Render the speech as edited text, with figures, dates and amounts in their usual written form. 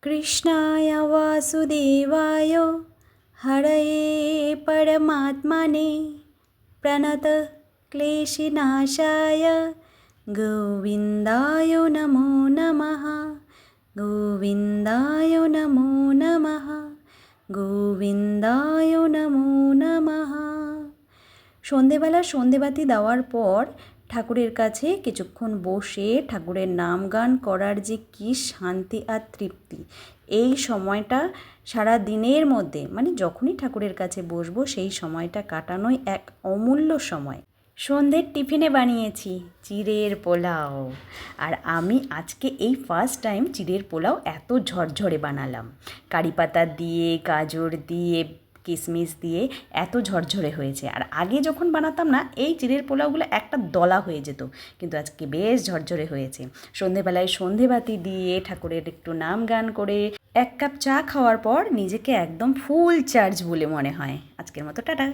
कृष्णाय वासुदेवाय हरये परमात्मने प्रणतक्लेशनाशाय गोविन्दाय नमो नमः। गोविन्दाय नमो नमः। गोविन्दाय नमो नमः। সন্ধেবেলা সন্ধেবাতি দেওয়ার পর ঠাকুরের কাছে কিছুক্ষণ বসে ঠাকুরের নাম গান করার যে কী শান্তি আর তৃপ্তি, এই সময়টা সারা দিনের মধ্যে মানে যখনই ঠাকুরের কাছে বসবো সেই সময়টা কাটানোই এক অমূল্য সময়। সন্ধ্যের টিফিনে বানিয়েছি চিড়ের পোলাও, আর আমি আজকে এই ফার্স্ট টাইম চিড়ের পোলাও এত ঝরঝরে বানালাম। কারি পাতা দিয়ে, গাজর দিয়ে, কিশমিশ দিয়ে এত ঝরঝরে হয়েছে। আর আগে যখন বানাতাম না, এই চিড়ের পোলাওগুলো একটা দলা হয়ে যেত, কিন্তু আজকে বেশ ঝরঝরে হয়েছে। সন্ধেবেলায় সন্ধেবাতি দিয়ে ঠাকুরের একটু নাম গান করে 1 কাপ চা খাওয়ার পর নিজেকে একদম ফুল চার্জ বলে মনে হয়। আজকের মতো টাটা।